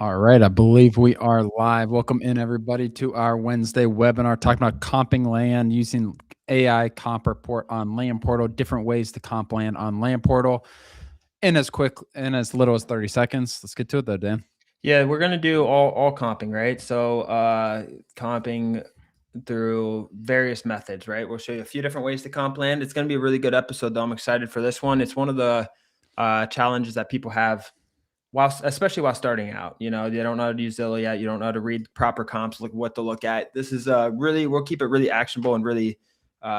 All right, I believe we are live. Welcome in everybody to our Wednesday webinar talking about comping land using AI comp report on Land Portal, different ways to comp land on Land Portal in as little as 30 seconds. Let's get to it though, Dan. Yeah, we're gonna do all comping, right? So comping through various methods, right? We'll show you a few different ways to comp land. It's gonna be a really good episode, though. I'm excited for this one. It's one of the challenges that people have especially while starting out. You know, you don't know how to use Zillow yet. You don't know how to read proper comps, look what to look at. This is we'll keep it really actionable and really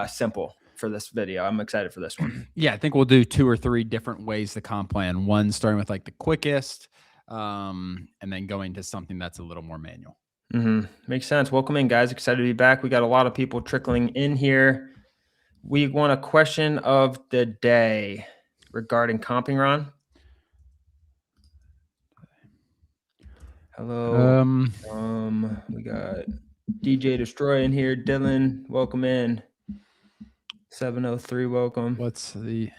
simple for this video. I'm excited for this one. Yeah, I think we'll do 2 or 3 different ways to comp land. One starting with like the quickest, and then going to something that's a little more manual. Makes sense. Welcome in, guys. Excited to be back. We got a lot of people trickling in here. We want a question of the day regarding comping, Ron. Hello. We got DJ Destroy in here. Dylan, welcome in. 703, welcome. What's the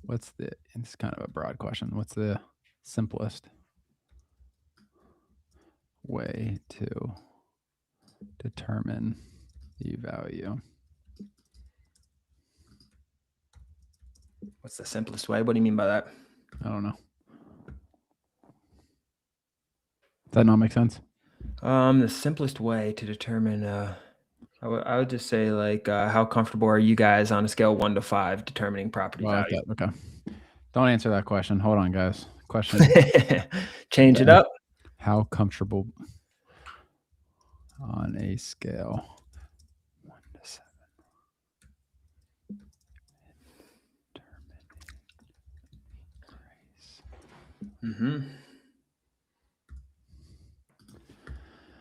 it's kind of a broad question. What's the simplest way to determine the value? What's the simplest way? What do you mean by that? I don't know. Does that not make sense? The simplest way to determine, I would just say, like, how comfortable are you guys on a scale of 1 to 5 determining property value? Okay. Don't answer that question. Hold on, guys. Question. Change it up. How comfortable on a scale 1 to 7?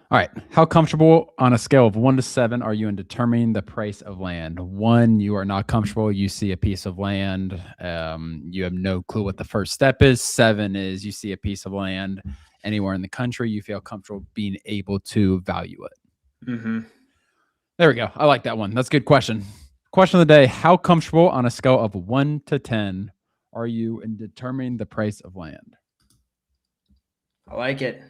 All right. How comfortable on a scale of 1 to 7 are you in determining the price of land? 1, you are not comfortable. You see a piece of land. You have no clue what the first step is. 7 is you see a piece of land anywhere in the country. You feel comfortable being able to value it. There we go. I like that one. That's a good question. Question of the day. How comfortable on a scale of 1 to 10 are you in determining the price of land? I like it.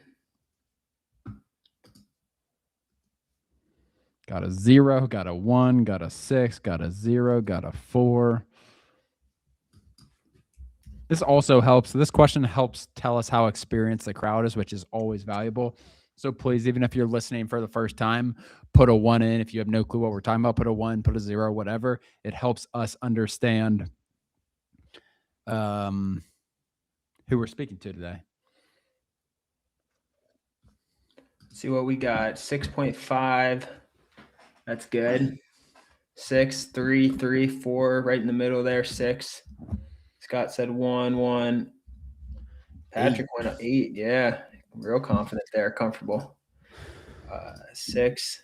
Got a 0, got a 1, got a 6, got a 0, got a 4. This also helps. This question helps tell us how experienced the crowd is, which is always valuable. So please, even if you're listening for the first time, put a 1 in. If you have no clue what we're talking about, put a 1, put a 0, whatever. It helps us understand who we're speaking to today. See what we got. 6.5. That's good. 6, 3, 3, 4, right in the middle there. 6. Scott said 1, 1. Patrick went up 8. Yeah, real confident there, comfortable. 6,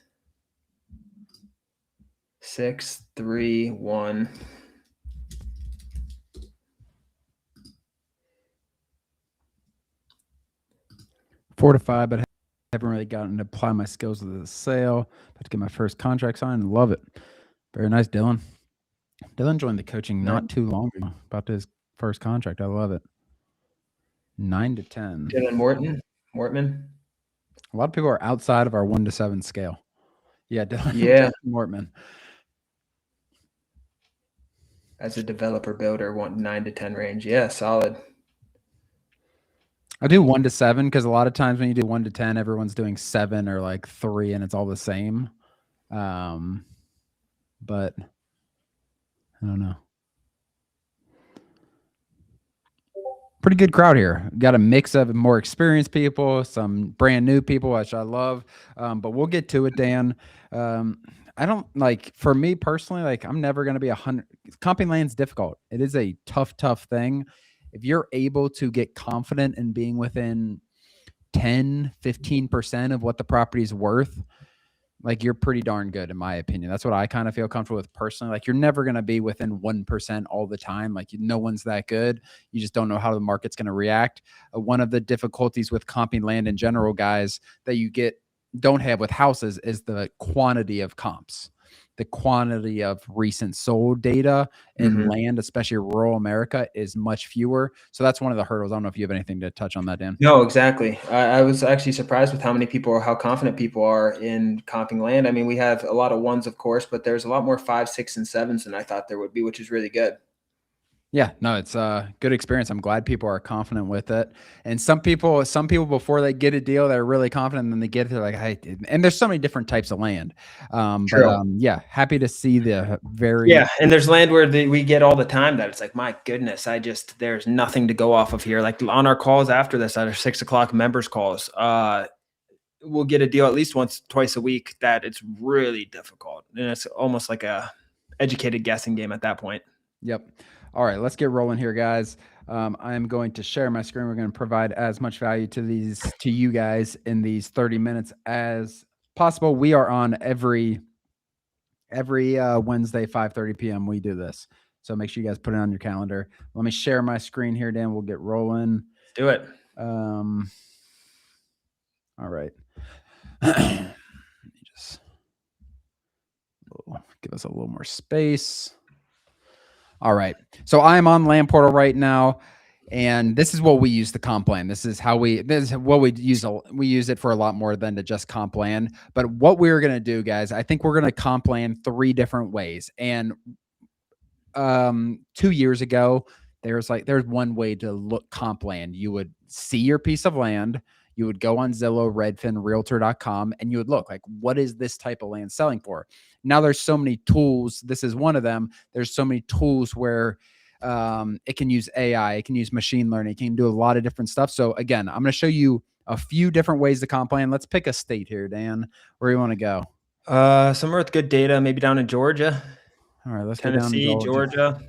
6, 3, 1. Four to 5, but haven't really gotten to apply my skills to the sale. About to get my first contract signed. Love it. Very nice, Dylan. Dylan joined the coaching not too long ago. About his first contract. I love it. 9 to 10. Dylan Mortman. A lot of people are outside of our 1 to 7 scale. Yeah, Dylan. Yeah. Mortman. As a developer builder, want 9 to 10 range. Yeah, solid. I do 1 to 7 because a lot of times when you do 1 to 10, everyone's doing 7 or like 3 and it's all the same. But I don't know. Pretty good crowd here. Got a mix of more experienced people, some brand new people, which I love. But we'll get to it, Dan. I don't like, for me personally, like I'm never going to be 100. Comping land's difficult. It is a tough thing. If you're able to get confident in being within 10, 15% of what the property is worth, like you're pretty darn good, in my opinion. That's what I kind of feel comfortable with personally. Like you're never going to be within 1% all the time. Like no one's that good. You just don't know how the market's going to react. One of the difficulties with comping land in general, guys, that you don't have with houses is the quantity of comps. the quantity of recent sold data in land, especially rural America, is much fewer. So that's one of the hurdles. I don't know if you have anything to touch on that, Dan. No, exactly. I was actually surprised with how many people or how confident people are in comping land. I mean, we have a lot of ones, of course, but there's a lot more 5, 6, and 7s than I thought there would be, which is really good. Yeah, no, it's a good experience. I'm glad people are confident with it. And some people before they get a deal, they're really confident, and then they get it, they're like, hey, and there's so many different types of land. True. Yeah, happy to see the very Yeah, and there's land where we get all the time that it's like, my goodness, there's nothing to go off of here. Like on our calls after this, at our 6 o'clock members calls, we'll get a deal at least once, twice a week that it's really difficult. And it's almost like a educated guessing game at that point. Yep. All right, let's get rolling here, guys. I'm going to share my screen. We're going to provide as much value to you guys in these 30 minutes as possible. We are on every Wednesday, 5:30 p.m. We do this. So make sure you guys put it on your calendar. Let me share my screen here, Dan. We'll get rolling. Let's do it. All right. Let me just give us a little more space. All right. So I'm on Land Portal right now, and this is what we use the comp land. This is what we use. We use it for a lot more than to just comp land. But what we're going to do, guys, I think we're going to comp land 3 different ways. And 2 years ago, there's one way to look comp land. You would see your piece of land. You would go on Zillow, Redfin, Realtor.com, and you would look like, what is this type of land selling for? Now there's so many tools. This is one of them. There's so many tools where it can use AI, it can use machine learning, it can do a lot of different stuff. So again, I'm going to show you a few different ways to comp land. Let's pick a state here, Dan. Where do you want to go? Somewhere with good data, maybe down in Georgia. All right, let's Tennessee, go down Georgia.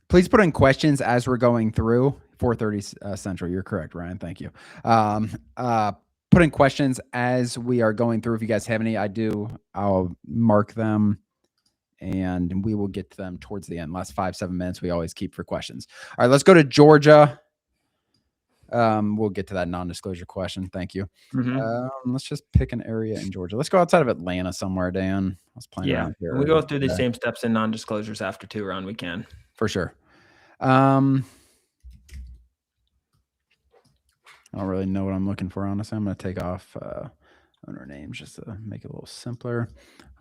Please put in questions as we're going through. 4:30 Central. You're correct, Ryan. Thank you. Put in questions as we are going through. If you guys have any, I'll mark them, and we will get to them towards the end. Last 5-7 minutes, we always keep for questions. All right, let's go to Georgia. We'll get to that non-disclosure question. Thank you. Let's just pick an area in Georgia. Let's go outside of Atlanta somewhere, Dan. Let's plan around here. We go through the same steps in non-disclosures after 2 round. We can. For sure. I don't really know what I'm looking for, honestly. I'm going to take off owner names just to make it a little simpler.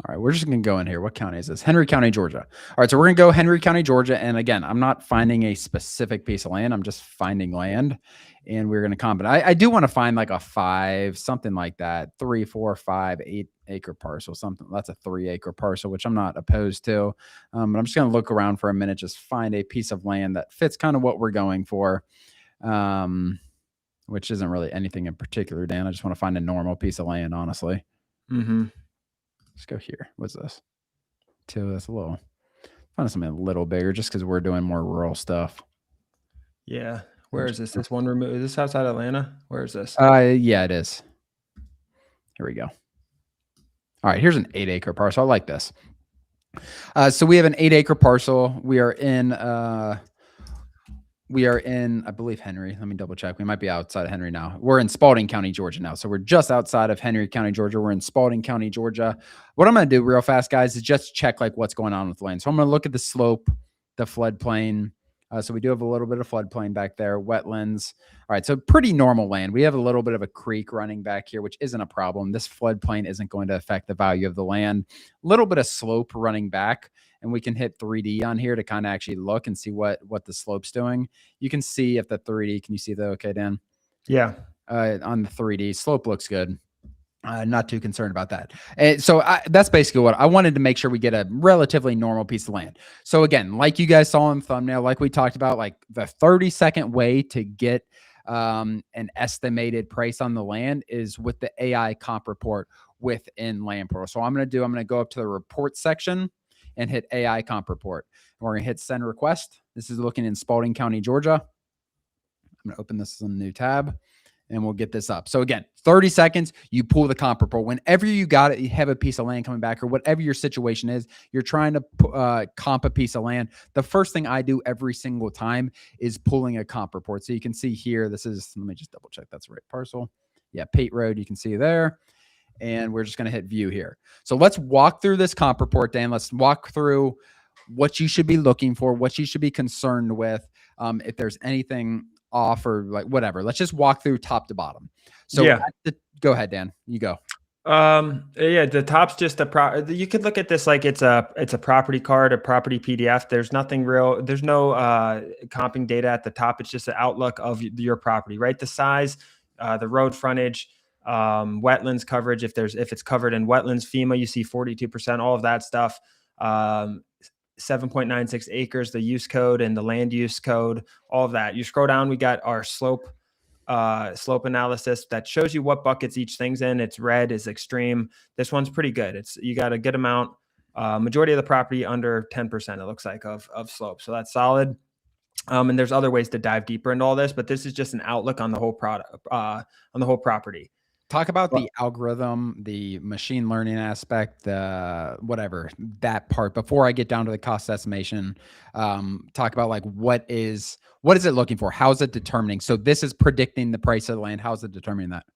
All right, we're just going to go in here. What county is this? Henry County, Georgia. All right, so we're going to go Henry County, Georgia. And again, I'm not finding a specific piece of land. I'm just finding land, and we're going to comp it. I do want to find like a 5, something like that, 3, 4, 5, 8 acre parcel, something. That's a 3 acre parcel, which I'm not opposed to. But I'm just going to look around for a minute, just find a piece of land that fits kind of what we're going for. Which isn't really anything in particular, Dan. I just want to find a normal piece of land, honestly. Let's go here. What's this? 2. That's a little. Find something a little bigger, just because we're doing more rural stuff. Yeah. Where is this? This one removed. Is this outside Atlanta? Where is this? Yeah, it is. Here we go. All right. Here's an 8 acre parcel. I like this. So we have an 8 acre parcel. We are in, I believe, Henry. Let me double check. We might be outside of Henry now. We're in Spalding County, Georgia now. So we're just outside of Henry County, Georgia. We're in Spalding County, Georgia. What I'm going to do real fast, guys, is just check like what's going on with land. So I'm going to look at the slope, the floodplain. So we do have a little bit of floodplain back there, wetlands. All right, so pretty normal land. We have a little bit of a creek running back here, which isn't a problem. This floodplain isn't going to affect the value of the land. A little bit of slope running back, and we can hit 3D on here to kind of actually look and see what the slope's doing. You can see if the 3D, can you see that okay, Dan? Yeah. On the 3D, slope looks good. Not too concerned about that. And so that's basically what I wanted to make sure we get a relatively normal piece of land. So again, like you guys saw in the thumbnail, like we talked about, like the 30-second way to get an estimated price on the land is with the AI comp report within Land Portal. So I'm going to go up to the report section and hit AI comp report. And we're going to hit send request. This is looking in Spalding County, Georgia. I'm going to open this in a new tab, and we'll get this up. So again, 30 seconds, you pull the comp report. Whenever you have a piece of land coming back, or whatever your situation is, you're trying to comp a piece of land. The first thing I do every single time is pulling a comp report. So you can see here, let me just double check that's the right parcel. Yeah, Pate Road, you can see there. and we're just going to hit view here. So let's walk through this comp report, Dan. Let's walk through what you should be looking for, what you should be concerned with, if there's anything off or like whatever. Let's just walk through top to bottom. So Yeah. go ahead, Dan. You go. Yeah, the top's just you could look at this like it's a property card, a property PDF. There's nothing real. There's no comping data at the top. It's just an outlook of your property, right? The size, the road frontage, wetlands coverage. If it's covered in wetlands, FEMA, you see 42%, all of that stuff. 7.96 acres, the use code and the land use code, all of that. You scroll down, we got our slope analysis that shows you what buckets each thing's in. It's red is extreme. This one's pretty good. You got a good amount, majority of the property under 10%, it looks like, of slope. So that's solid. And there's other ways to dive deeper into all this, but this is just an outlook on the whole product, on the whole property. Talk about the algorithm, the machine learning aspect, the whatever, that part before I get down to the cost estimation. Talk about like what is it looking for? How's it determining? So this is predicting the price of the land. How's it determining that?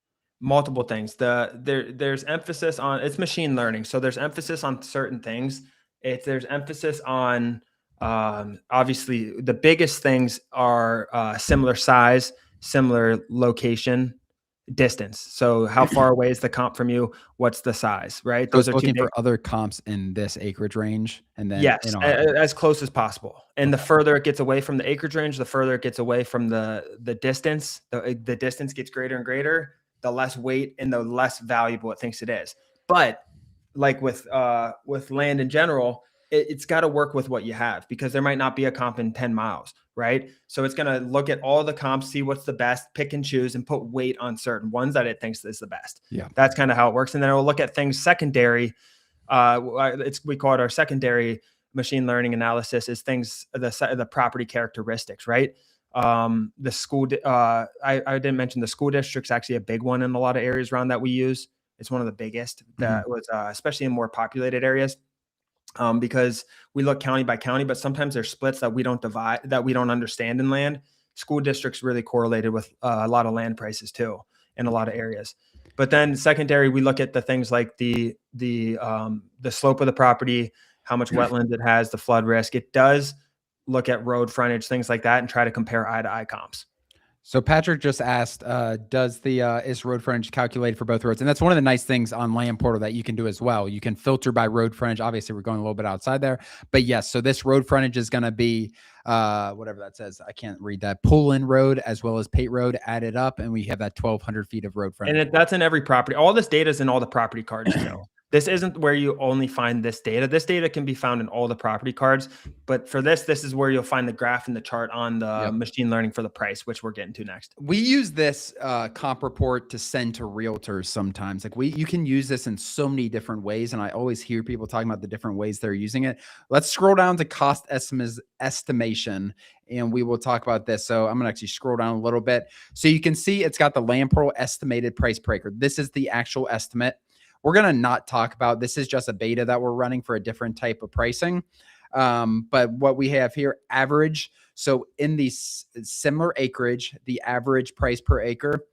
Multiple things. There's emphasis on, it's machine learning. So there's emphasis on certain things. There's emphasis on, obviously the biggest things are similar size, similar location, distance. So how far away is the comp from you? What's the size, right? Those are looking for other comps in this acreage range. And then yes, as close as possible. And the further it gets away from the acreage range, the further it gets away from the distance. The distance gets greater and greater, the less weight and the less valuable it thinks it is. But like with land in general, it's got to work with what you have, because there might not be a comp in 10 miles, right? So it's going to look at all the comps, see what's the best, pick and choose, and put weight on certain ones that it thinks is the best. Yeah. That's kind of how it works. And then it will look at things secondary. We call it our secondary machine learning analysis, is things, the property characteristics, right? The school, I didn't mention the school district's actually a big one in a lot of areas around that we use. It's one of the biggest that was, especially in more populated areas. Because we look county by county, but sometimes there's splits that we don't understand in land. School districts really correlated with a lot of land prices too in a lot of areas. But then secondary, we look at the things like the slope of the property, how much wetlands it has, the flood risk. It does look at road frontage, things like that, and try to compare eye to eye comps. So Patrick just asked, is road frontage calculated for both roads? And that's one of the nice things on Land Portal that you can do as well. You can filter by road frontage. Obviously, we're going a little bit outside there, but yes. So this road frontage is going to be whatever that says. I can't read that. Pull-in road as well as Pate Road added up, and we have that 1,200 feet of road frontage. And that's in every property. All this data is in all the property cards too. This isn't where you only find this data. This data can be found in all the property cards, but for this is where you'll find the graph and the chart on the machine learning for the price, which we're getting to next. We use this comp report to send to realtors sometimes. Like you can use this in so many different ways, and I always hear people talking about the different ways they're using it. Let's scroll down to cost estimation, and we will talk about this. So I'm going to actually scroll down a little bit. So you can see it's got the Land Portal estimated price per acre. This is the actual estimate. We're going to not talk about, this is just a beta that we're running for a different type of pricing. But what we have here, average. So in the similar acreage, the average price per acre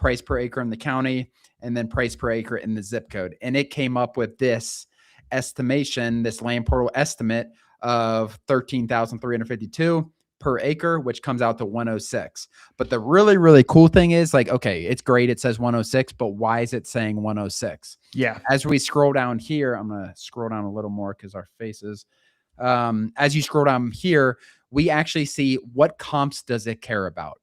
in the county, and then price per acre in the zip code. And it came up with this estimation, this Land Portal estimate of 13,352 per acre, which comes out to 106. But the really, really cool thing is, like, okay, it's great. It says 106, but why is it saying 106? Yeah. As we scroll down here, I'm going to scroll down a little more because our faces, as you scroll down here, we actually see what comps does it care about.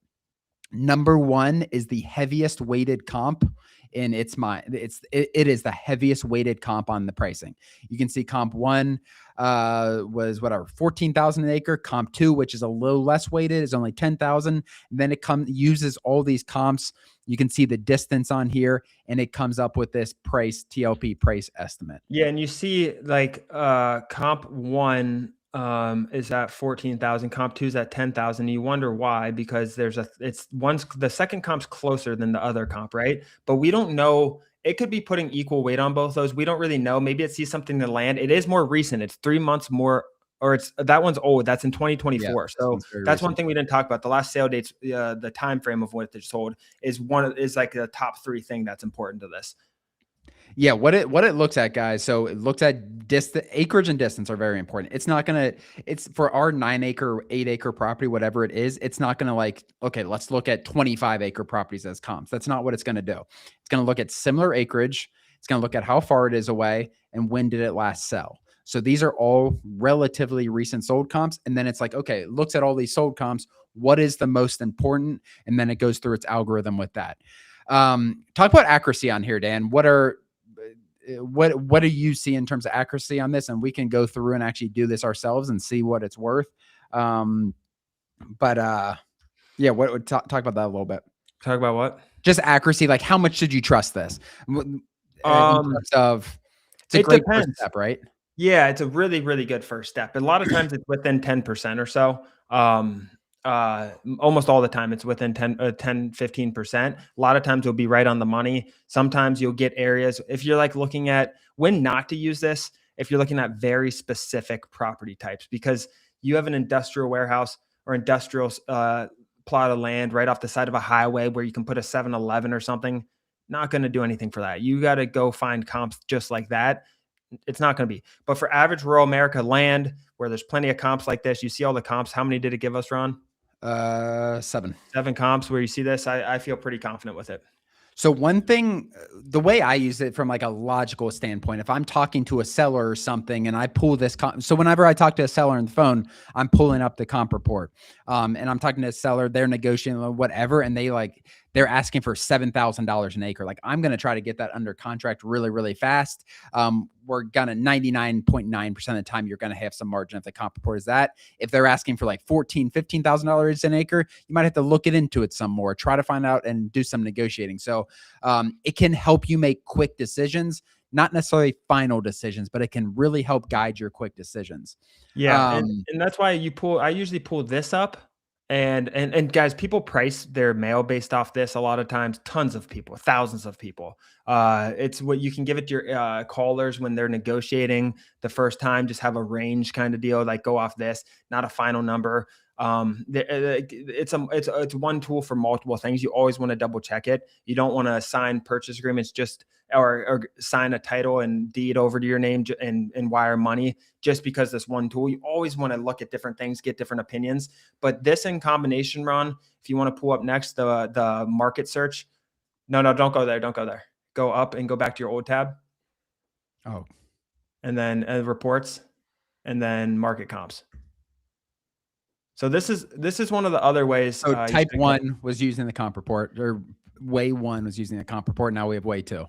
Number one is the heaviest weighted comp in its mind. It is the heaviest weighted comp on the pricing. You can see comp one was whatever 14,000 an acre. Comp two, which is a little less weighted, is only 10,000. Then it uses all these comps. You can see the distance on here, and it comes up with this price TLP price estimate. Yeah, and you see like comp one is at 14,000, comp two is at 10,000. You wonder why, because the second comp's closer than the other comp, right? But we don't know. It could be putting equal weight on both those. We don't really know. Maybe it sees something in the land. It is more recent. It's 3 months more, or that one's old. That's in 2024. Yeah, so that's one thing we didn't talk about. The last sale dates, the time frame of what it's sold is like the top 3 thing that's important to this. Yeah, what it looks at, guys. So it looks at distance, acreage and distance are very important. It's not gonna. It's for our 9 acre, 8 acre property, whatever it is. It's not gonna like, okay, let's look at 25 acre properties as comps. That's not what it's gonna do. It's gonna look at similar acreage. It's gonna look at how far it is away and when did it last sell. So these are all relatively recent sold comps, and then it's like, okay, it looks at all these sold comps. What is the most important? And then it goes through its algorithm with that. Talk about accuracy on here, Dan. What do you see in terms of accuracy on this? And we can go through and actually do this ourselves and see what it's worth. But yeah, what would talk about that a little bit? Talk about what? Just accuracy. Like, how much should you trust this? In terms of, it's a It great first depends. step, right? Yeah, it's a really, really good first step. A lot of times it's within 10% or so. Almost all the time it's within 15%. A lot of times you'll be right on the money. Sometimes you'll get areas, if you're like looking at when not to use this, if you're looking at very specific property types, because you have an industrial warehouse or industrial plot of land right off the side of a highway where you can put a 7-Eleven or something, not going to do anything for that. You got to go find comps just like that. It's not going to be. But for average rural America land, where there's plenty of comps like this, you see all the comps. How many did it give us, Ron? 7. 7 comps where you see this. I feel pretty confident with it. So one thing, the way I use it from like a logical standpoint, if I'm talking to a seller or something and I pull this so whenever I talk to a seller on the phone, I'm pulling up the comp report. And I'm talking to a seller, they're negotiating whatever, and they're asking for $7,000 an acre. Like, I'm going to try to get that under contract really, really fast. We're gonna 99.9% of the time you're gonna have some margin if the comp report is that. If they're asking for like $15,000 an acre, you might have to look into it some more, try to find out and do some negotiating. So it can help you make quick decisions, not necessarily final decisions, but it can really help guide your quick decisions. Yeah, and that's why I usually pull this up. And guys, people price their mail based off this a lot of times. Tons of people, thousands of people. It's what you can give it to your callers when they're negotiating the first time. Just have a range kind of deal, like go off this, not a final number. It's one tool for multiple things. You always want to double check it. You don't want to sign purchase agreements or sign a title and deed over to your name and wire money just because this one tool. You always want to look at different things, get different opinions. But this in combination, Ron, if you want to pull up next the market search. No, don't go there. Don't go there. Go up and go back to your old tab. Oh. And then reports and then market comps. So this is one of the other ways. So type 1 was using the comp report, or way 1 was using the comp report. Now we have way 2.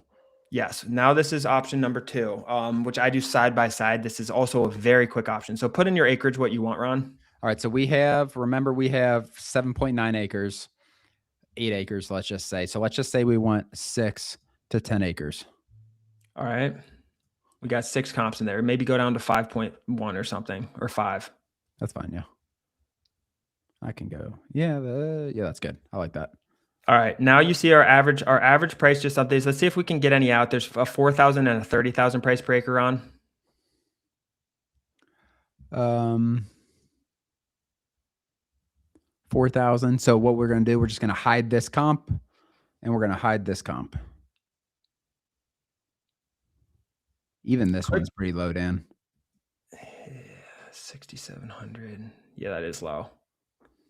Yes. Now this is option number 2, which I do side by side. This is also a very quick option. So put in your acreage what you want, Ron. All right. So we have 7.9 acres, 8 acres, let's just say. So let's just say we want 6 to 10 acres. All right. We got 6 comps in there. Maybe go down to 5.1 or something, or 5. That's fine. Yeah. I can go. Yeah. Yeah, that's good. I like that. All right. Now you see our average price just updates. Let's see if we can get any out. There's a 4,000 and a 30,000 price per acre on. 4,000. So what we're going to do, we're just going to hide this comp and we're going to hide this comp. Even this one's pretty low, Dan. 6,700. Yeah, that is low.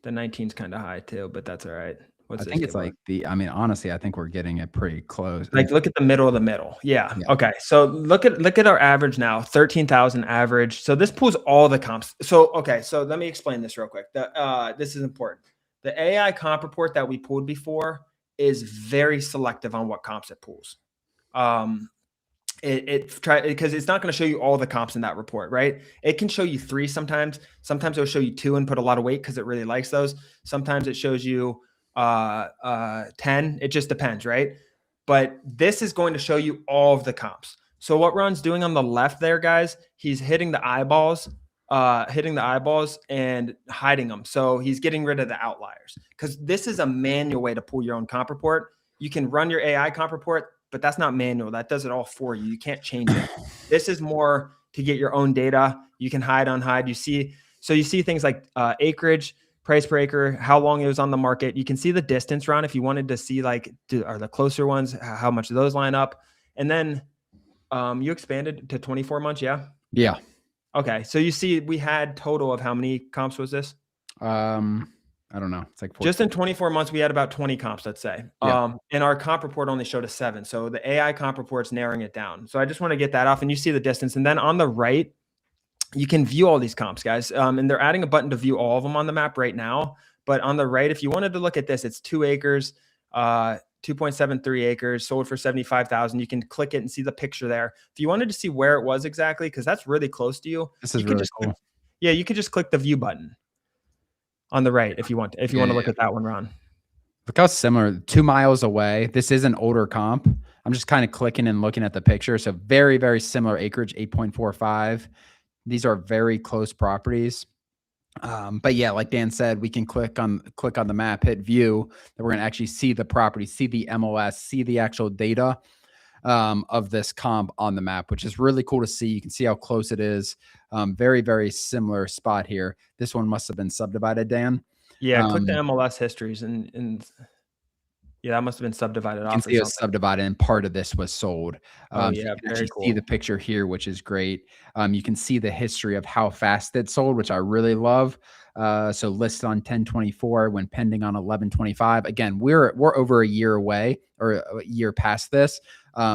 The 19's kind of high too, but that's all right. I think it's like honestly, I think we're getting it pretty close. Like, look at the middle of the middle. Yeah. Okay. So look at our average now, 13,000 average. So this pulls all the comps. So, okay. So let me explain this real quick. This is important. The AI comp report that we pulled before is very selective on what comps it pulls. Because it's not going to show you all the comps in that report, right? It can show you 3 sometimes. Sometimes it'll show you 2 and put a lot of weight because it really likes those. Sometimes it shows you 10. It just depends, right? But this is going to show you all of the comps. So what Ron's doing on the left there, guys, he's hitting the eyeballs and hiding them. So he's getting rid of the outliers, because this is a manual way to pull your own comp report. You can run your AI comp report, but that's not manual. That does it all for you. You can't change it. This is more to get your own data. You can hide, unhide. You see things like acreage, price per acre, how long it was on the market. You can see the distance, Ron, if you wanted to see, like, are the closer ones, how much do those line up? And then You expanded to 24 months, yeah? Yeah. Okay, so you see we had total of how many comps was this? I don't know. It's like Just in 14. 24 months, we had about 20 comps, let's say. Yeah. And our comp report only showed us 7. So the AI comp report's narrowing it down. So I just want to get that off, and you see the distance. And then on the right, you can view all these comps, guys. And they're adding a button to view all of them on the map right now. But on the right, if you wanted to look at this, it's 2 acres, 2.73 acres, sold for 75,000. You can click it and see the picture there. If you wanted to see where it was exactly, because that's really close to you, This is you could really just cool. you could just click the view button on the right if you want. If you want to look at that one, Ron. Look how similar, 2 miles away. This is an older comp. I'm just kind of clicking and looking at the picture. So very, very similar acreage, 8.45. These are very close properties. But yeah, like Dan said, we can click on the map, hit view, that we're going to actually see the property, see the MLS, see the actual data of this comp on the map, which is really cool to see. You can see how close it is. Very, very similar spot here. This one must have been subdivided, Dan. Yeah, click the MLS histories and yeah, that must have been subdivided You off can or see it was something. subdivided and part of this was sold. Oh So yeah, you can very actually see the cool. picture here, which is great. You can see the history of how fast it sold, which I really love. So listed on 10/24 when pending on 11/25. Again, we're over a year away or a year past this.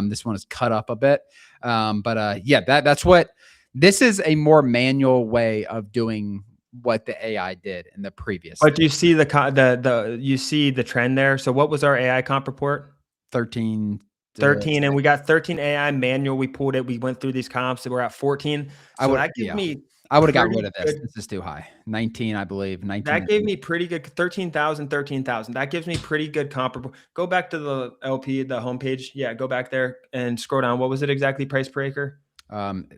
This one is cut up a bit. Yeah, that's what this is, a more manual way of doing what the AI did in the previous But do you see you see the trend there? So what was our AI comp report? 13 13, and we got 13 AI manual. We pulled it. We went through these comps. And we're at 14. I So would, that gives yeah. me I would have got pretty rid of this. good. This is too high. 19, I believe. 19. That gave me pretty good 13,000, 13,000. That gives me pretty good comparable. Go back to the LP, the homepage. Yeah, go back there and scroll down. What was it exactly? Price per acre?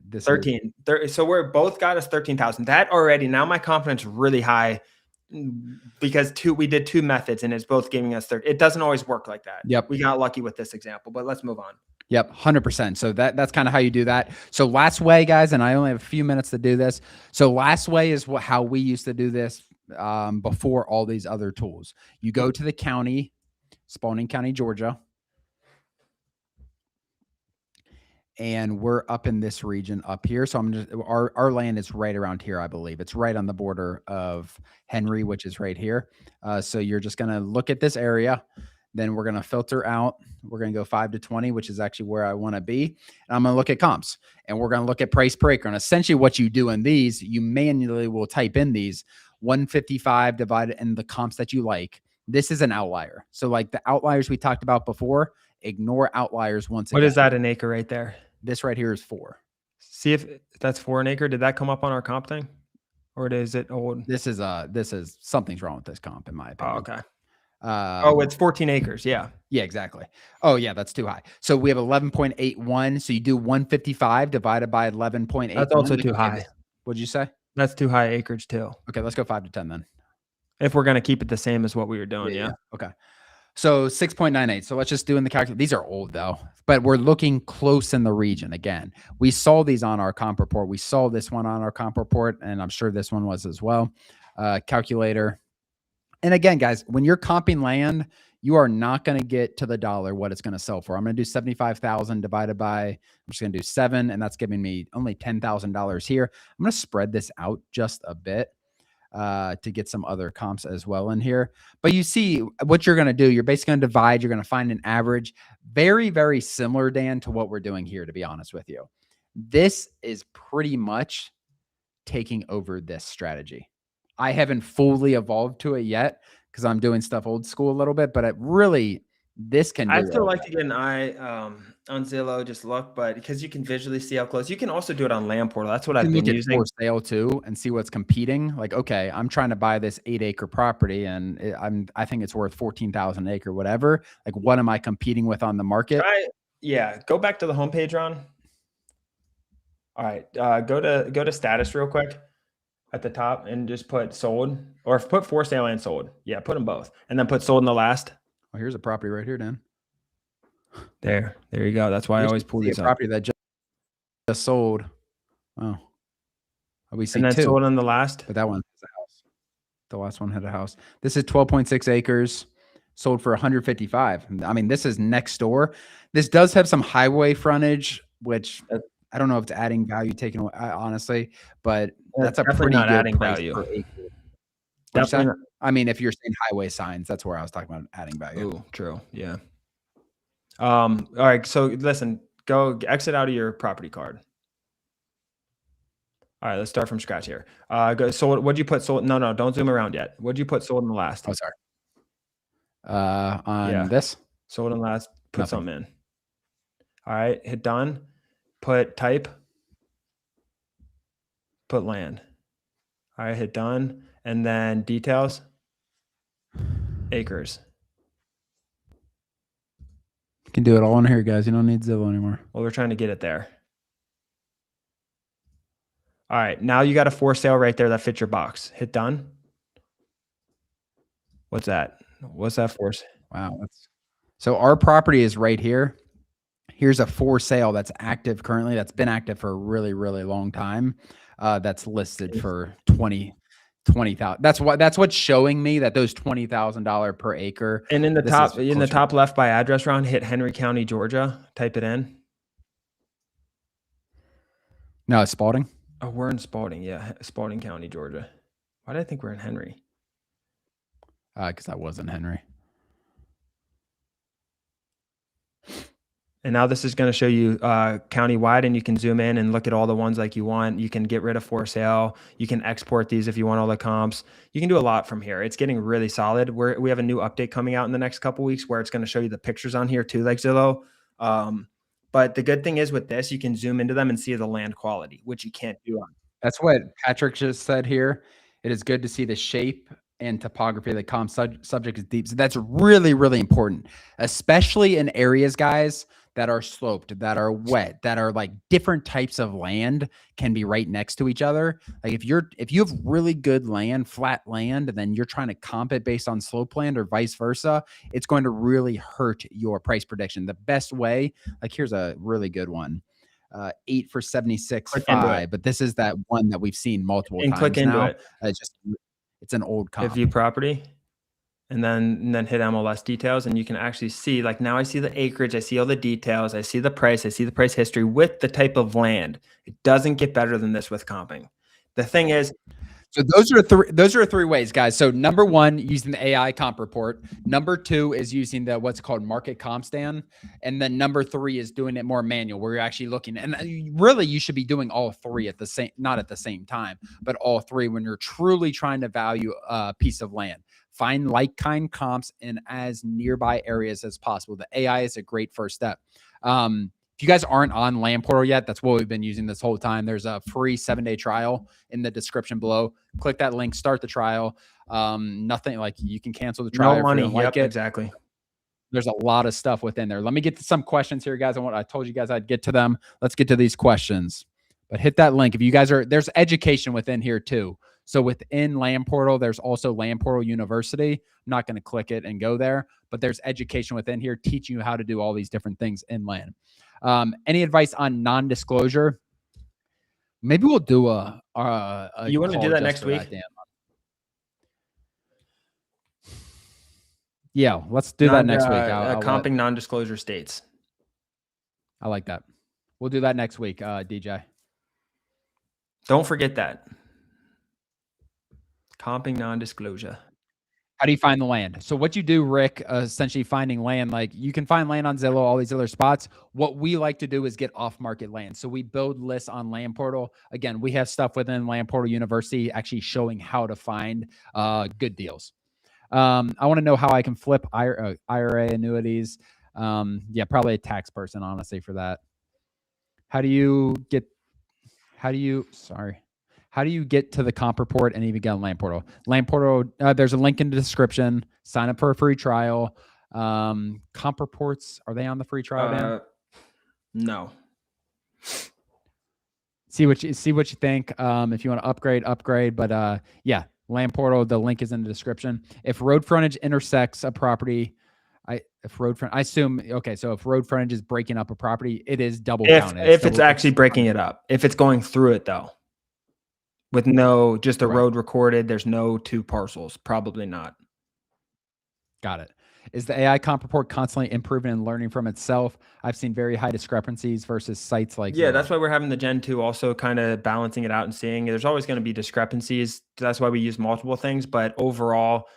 This is 13. So we're both got us 13,000. That already, now my confidence really high because we did 2 methods and it's both giving us 30. It doesn't always work like that. Yep. We got lucky with this example, but let's move on. Yep, 100%. So that's kind of how you do that. So last way, guys, and I only have a few minutes to do this. So last way is how we used to do this before all these other tools. You go to the county, Spalding County, Georgia, and we're up in this region up here. So I'm just our land is right around here, I believe. It's right on the border of Henry, which is right here. So you're just gonna look at this area. Then we're going to filter out. We're going to go 5 to 20, which is actually where I want to be. And I'm going to look at comps and we're going to look at price per acre. And essentially what you do in these, you manually will type in these 155 divided in the comps that you like. This is an outlier. So like the outliers we talked about before, ignore outliers once again. What is that an acre right there? This right here is 4. See if that's 4 an acre. Did that come up on our comp thing? Or is it old? This is something's wrong with this comp in my opinion. Oh, okay. Oh, it's 14 acres. Yeah. Yeah, exactly. Oh, yeah, that's too high. So we have 11.81. So you do 155 divided by 11.8. That's also too high. What'd you say? That's too high acreage too. Okay, let's go 5 to 10 then. If we're going to keep it the same as what we were doing. Yeah. Okay. So 6.98. So let's just do in the calculation. These are old though, but we're looking close in the region. Again, we saw these on our comp report. We saw this one on our comp report, and I'm sure this one was as well. Calculator. And again, guys, when you're comping land, you are not going to get to the dollar what it's going to sell for. I'm going to do 75,000 divided by, I'm just going to do 7, and that's giving me only $10,000 here. I'm going to spread this out just a bit to get some other comps as well in here. But you see what you're going to do. You're basically going to divide. You're going to find an average. Very, very similar, Dan, to what we're doing here, to be honest with you. This is pretty much taking over this strategy. I haven't fully evolved to it yet because I'm doing stuff old school a little bit, but it really, this can do I still like to get an eye on Zillow, just look, but because you can visually see how close. You can also do it on Land Portal. That's what I've been using. For sale too, and see what's competing. Like, okay, I'm trying to buy this 8-acre property, and I think it's worth 14,000 an acre, whatever. Like, what am I competing with on the market? Yeah, go back to the homepage, Ron. All right, go to status real quick at the top and just put sold, or put for sale and sold. Yeah, put them both, and then put sold in the last. Well, here's a property right here, Dan. There you go. That's why I always pull these up. Property that just sold. Oh, we see and then 2. sold in the last. But that one has a house. The last one had a house. This is 12.6 acres, sold for 155. I mean, this is next door. This does have some highway frontage which That- I don't know if it's adding value taken away, honestly, but that's a definitely pretty not good adding price value. per acre. What'd you Definitely say? not. I mean, if you're saying highway signs, that's where I was talking about adding value. Ooh, true. Yeah. All right. So listen, go exit out of your property card. All right, let's start from scratch here. Go sold. What'd you put sold? No, don't zoom around yet. What'd you put sold in the last? Oh, sorry. On Yeah. this, Sold in the last. Put nothing. something in. All right, hit done. Put type. Put land. All right, hit done. And then details. Acres. You can do it all in here, guys. You don't need Zillow anymore. Well, we're trying to get it there. All right, now you got a for sale right there that fits your box. Hit done. What's that? What's that for? Wow. So our property is right here. Here's a for sale that's active currently. That's been active for a really, really long time. That's listed for 20,000. That's what's showing me that those $20,000 per acre. And in the This top, is in the closer- top left by address round, hit Henry County, Georgia. Type it in. No, it's Spalding. Oh, we're in Spalding. Yeah, Spalding County, Georgia. Why did I think we're in Henry? Because I wasn't Henry. And now this is going to show you county-wide, and you can zoom in and look at all the ones like you want. You can get rid of for sale. You can export these if you want all the comps. You can do a lot from here. It's getting really solid. We have a new update coming out in the next couple weeks where it's going to show you the pictures on here too, like Zillow. But the good thing is with this, you can zoom into them and see the land quality, which you can't do on. That's what Patrick just said here. It is good to see the shape and topography of the comp subject is deep. So that's really, really important, especially in areas, guys, that are sloped, that are wet, that are like different types of land can be right next to each other. Like if you have really good land, flat land, and then you're trying to comp it based on slope land or vice versa, it's going to really hurt your price prediction. The best way, like here's a really good one. 8 for 76.5, but this is that one that we've seen multiple times click into now. it. It's an old comp. View property, and then hit MLS details, and you can actually see, like now I see the acreage, I see all the details, I see the price history with the type of land. It doesn't get better than this with comping. The thing is, so those are three ways, guys. So number one, using the AI comp report. Number two is using the what's called market comp stand. And then number three is doing it more manual, where you're actually looking. And really, you should be doing all three at the same, not at the same time, but all three when you're truly trying to value a piece of land. Find like kind comps in as nearby areas as possible. The AI is a great first step. If you guys aren't on Land Portal yet, that's what we've been using this whole time. There's a free 7-day trial in the description below. Click that link, start the trial. Nothing like you can cancel the trial. no money. If you don't like it. Exactly. There's a lot of stuff within there. Let me get to some questions here, guys. I told you guys I'd get to them. Let's get to these questions. But hit that link. If you guys there's education within here too. So within Land Portal, there's also Land Portal University. I'm not going to click it and go there, but there's education within here teaching you how to do all these different things in land. Any advice on non-disclosure? Maybe we'll do a you want to do that next week? Yeah, let's do that next week. Comping non-disclosure states. I like that. We'll do that next week, DJ. Don't forget that. Comping non-disclosure. How do you find the land? So what you do, Rick, essentially finding land, like you can find land on Zillow, all these other spots. What we like to do is get off-market land. So we build lists on Land Portal. Again, we have stuff within Land Portal University actually showing how to find good deals. I want to know how I can flip IRA annuities. Yeah, probably a tax person, honestly, for that. How do you get to the comp report and even get on Land Portal? Land Portal, there's a link in the description. Sign up for a free trial. Comp reports, are they on the free trial, Dan? No. See what you think. If you want to upgrade. But yeah, Land Portal, the link is in the description. If road frontage intersects a property, I assume, okay, so if road frontage is breaking up a property, it is double counted. If it's actually breaking it up. If it's going through it, though. With just a road recorded, there's no two parcels. Probably not. Got it. Is the AI comp report constantly improving and learning from itself? I've seen very high discrepancies versus sites like Yeah, Zillow. that's why we're having the Gen 2 also kind of balancing it out and seeing there's always going to be discrepancies. That's why we use multiple things. But overall,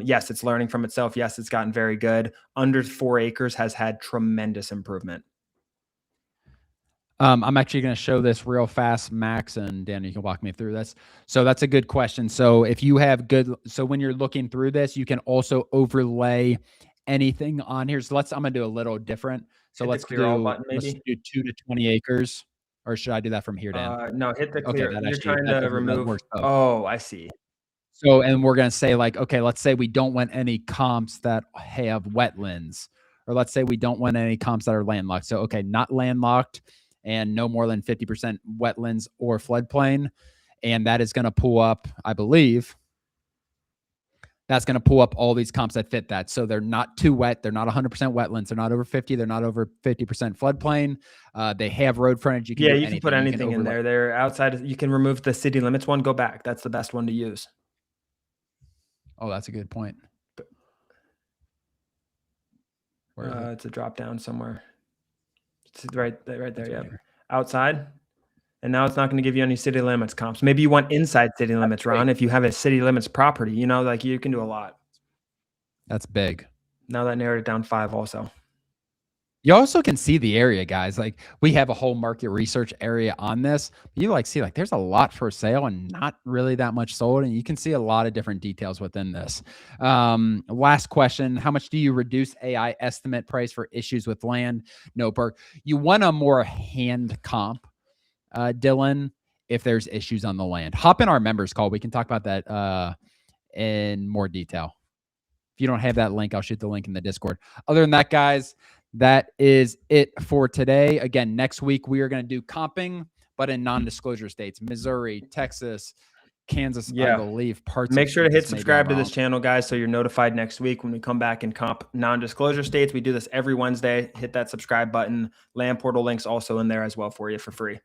yes, it's learning from itself. Yes, it's gotten very good. Under 4 acres has had tremendous improvement. I'm actually going to show this real fast, Max, and Dan, you can walk me through this. So that's a good question. So if you have good, so when you're looking through this, you can also overlay anything on here. So I'm going to do a little different. So Hit the let's clear all button, let's maybe. do 2 to 20 acres, or should I do that from here, Dan? No, hit the Okay, clear. You're trying that to remove. works. Oh, I see. So, and we're going to say like, okay, let's say we don't want any comps that have wetlands, or let's say we don't want any comps that are landlocked. So, okay, not landlocked and no more than 50% wetlands or floodplain. And that is going to pull up, I believe, that's going to pull up all these comps that fit that. So they're not too wet. They're not 100% wetlands. They're not over 50. They're not over 50% floodplain. They have road frontage. You can can put anything in there. They're outside. You can remove the city limits one. Go back. That's the best one to use. Oh, that's a good point. It's a drop down somewhere. It's right there. Yeah. Outside. And now it's not going to give you any city limits comps. Maybe you want inside city limits, Ron. If you have a city limits property, like you can do a lot. That's big. Now that narrowed it down 5 also. You also can see the area, guys. Like we have a whole market research area on this. You see there's a lot for sale and not really that much sold. And you can see a lot of different details within this. Last question. How much do you reduce AI estimate price for issues with land? No, Burke. You want a more hand comp, Dylan, if there's issues on the land. Hop in our members call. We can talk about that in more detail. If you don't have that link, I'll shoot the link in the Discord. Other than that, guys, that is it for today. Again, next week we are going to do comping, but in non-disclosure states, Missouri, Texas, Kansas, I believe. Make sure to hit subscribe to this channel, guys, so you're notified next week when we come back and comp non-disclosure states. We do this every Wednesday. Hit that subscribe button. Land portal link's also in there as well for you for free.